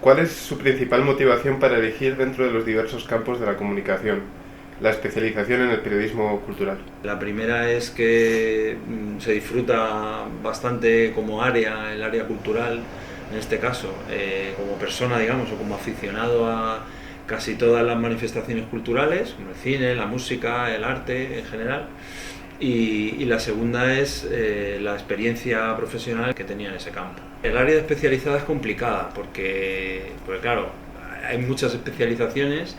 ¿Cuál es su principal motivación para elegir dentro de los diversos campos de la comunicación la especialización en el periodismo cultural? La primera es que se disfruta bastante como área, el área cultural, en este caso, como persona, digamos, o como aficionado a casi todas las manifestaciones culturales, como el cine, la música, el arte en general. Y la segunda es la experiencia profesional que tenía en ese campo. El área especializada es complicada porque claro, hay muchas especializaciones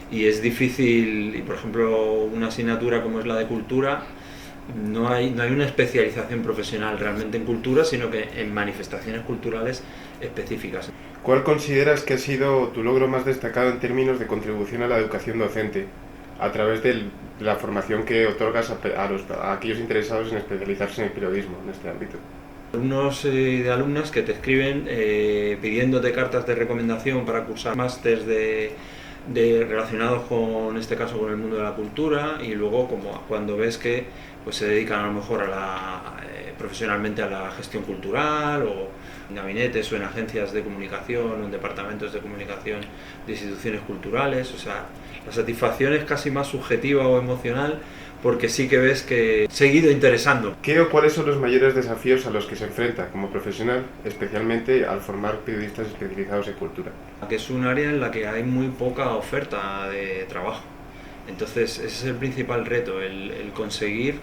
y es difícil, y por ejemplo una asignatura como es la de cultura, no hay una especialización profesional realmente en cultura, sino que en manifestaciones culturales específicas. ¿Cuál consideras que ha sido tu logro más destacado en términos de contribución a la educación docente, a través de la formación que otorgas a aquellos interesados en especializarse en el periodismo, en este ámbito? Alumnos de alumnas que te escriben pidiéndote cartas de recomendación para cursar másters relacionados con, en este caso, con el mundo de la cultura, y luego como cuando ves que pues se dedican a lo mejor profesionalmente a la gestión cultural, o en gabinetes o en agencias de comunicación o en departamentos de comunicación de instituciones culturales. O sea, la satisfacción es casi más subjetiva o emocional, porque sí que ves que he seguido interesando. ¿Qué o cuáles son los mayores desafíos a los que se enfrenta como profesional, especialmente al formar periodistas especializados en cultura? Que es un área en la que hay muy poca oferta de trabajo. Entonces ese es el principal reto, el conseguir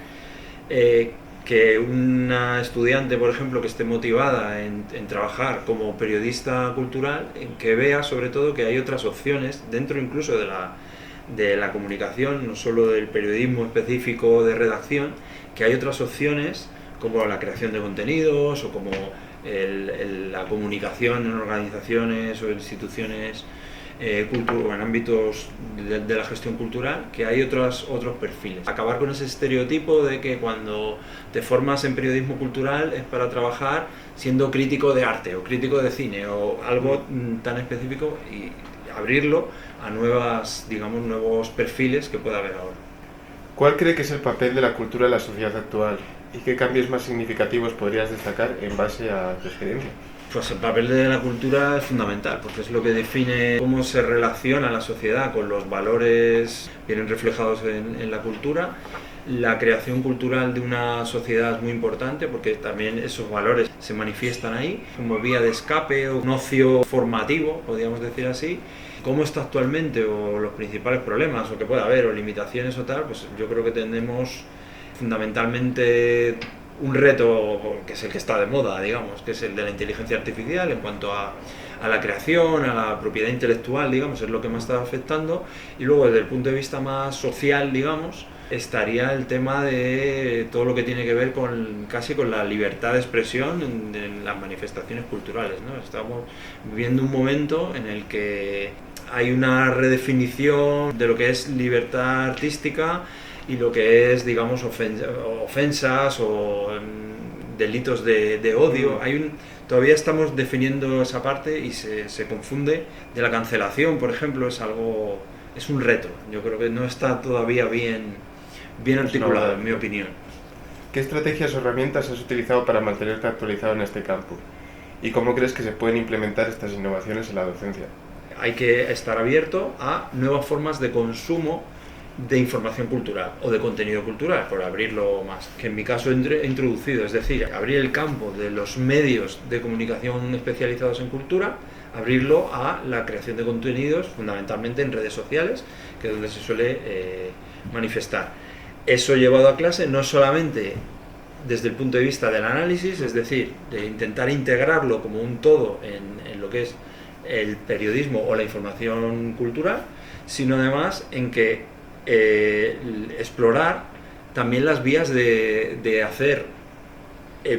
que una estudiante, por ejemplo, que esté motivada en trabajar como periodista cultural, que vea sobre todo que hay otras opciones dentro incluso de la comunicación, no solo del periodismo específico de redacción, que hay otras opciones como la creación de contenidos o como la comunicación en organizaciones o instituciones o en ámbitos de la gestión cultural, que hay otros perfiles. Acabar con ese estereotipo de que cuando te formas en periodismo cultural es para trabajar siendo crítico de arte o crítico de cine o algo tan específico, y abrirlo a nuevos perfiles que pueda haber ahora. ¿Cuál cree que es el papel de la cultura en la sociedad actual y qué cambios más significativos podrías destacar en base a tu experiencia? Pues el papel de la cultura es fundamental, porque es lo que define cómo se relaciona la sociedad con los valores que vienen reflejados en la cultura. La creación cultural de una sociedad es muy importante, porque también esos valores se manifiestan ahí como vía de escape o un ocio formativo, podríamos decir así. ¿Cómo está actualmente, o los principales problemas o que pueda haber o limitaciones o tal? Pues yo creo que tenemos fundamentalmente un reto que es el que está de moda, digamos, que es el de la inteligencia artificial en cuanto a la creación, a la propiedad intelectual, digamos, es lo que más está afectando. Y luego desde el punto de vista más social, digamos, estaría el tema de todo lo que tiene que ver casi con la libertad de expresión en las manifestaciones culturales, ¿no? Estamos viviendo un momento en el que hay una redefinición de lo que es libertad artística y lo que es, digamos, ofensas o delitos de odio. Todavía estamos definiendo esa parte y se confunde. De la cancelación, por ejemplo, es un reto. Yo creo que no está todavía bien articulado, en mi opinión. ¿Qué estrategias o herramientas has utilizado para mantenerte actualizado en este campo? ¿Y cómo crees que se pueden implementar estas innovaciones en la docencia? Hay que estar abierto a nuevas formas de consumo de información cultural o de contenido cultural, por abrirlo más, que en mi caso he introducido, es decir, abrir el campo de los medios de comunicación especializados en cultura, abrirlo a la creación de contenidos fundamentalmente en redes sociales, que es donde se suele manifestar. Eso llevado a clase no solamente desde el punto de vista del análisis, es decir, de intentar integrarlo como un todo en lo que es el periodismo o la información cultural, sino además en que explorar también las vías de hacer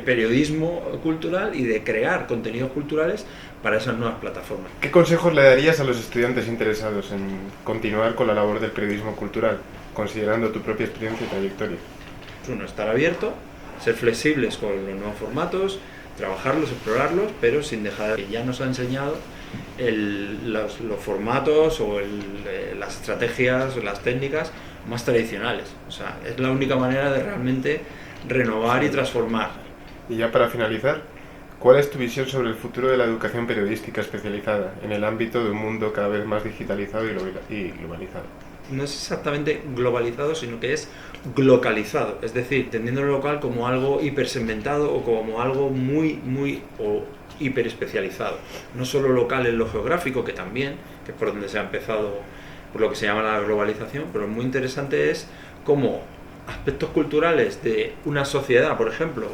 periodismo cultural y de crear contenidos culturales para esas nuevas plataformas. ¿Qué consejos le darías a los estudiantes interesados en continuar con la labor del periodismo cultural, considerando tu propia experiencia y trayectoria? Uno, estar abierto, ser flexibles con los nuevos formatos, trabajarlos, explorarlos, pero sin dejar que ya nos ha enseñado los formatos o las estrategias o las técnicas más tradicionales. O sea, es la única manera de realmente renovar y transformar. Y ya para finalizar, ¿Cuál es tu visión sobre el futuro de la educación periodística especializada en el ámbito de un mundo cada vez más digitalizado y globalizado? No es exactamente globalizado, sino que es glocalizado, es decir, entendiendo lo local como algo hipersegmentado o como algo muy o hiperespecializado. No solo local en lo geográfico, que también, que es por donde se ha empezado por lo que se llama la globalización, pero muy interesante es cómo aspectos culturales de una sociedad, por ejemplo,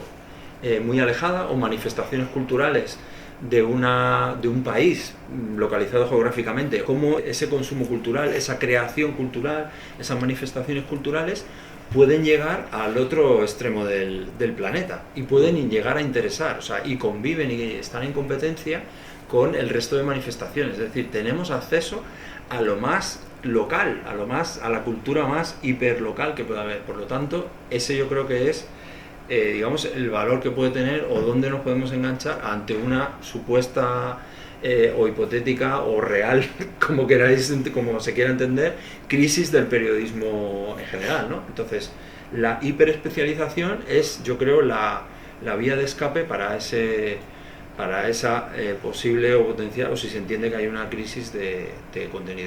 muy alejada, o manifestaciones culturales de un país localizado geográficamente, cómo ese consumo cultural, esa creación cultural, esas manifestaciones culturales pueden llegar al otro extremo del planeta y pueden llegar a interesar, o sea, y conviven y están en competencia con el resto de manifestaciones. Es decir, tenemos acceso a lo más local, a la cultura más hiperlocal que pueda haber. Por lo tanto, ese yo creo que es digamos, el valor que puede tener o dónde nos podemos enganchar ante una supuesta o hipotética o real, como queráis, como se quiera entender, crisis del periodismo en general, ¿no? Entonces, la hiperespecialización es, yo creo, la vía de escape para esa posible o potencial, o si se entiende que hay una crisis de contenido.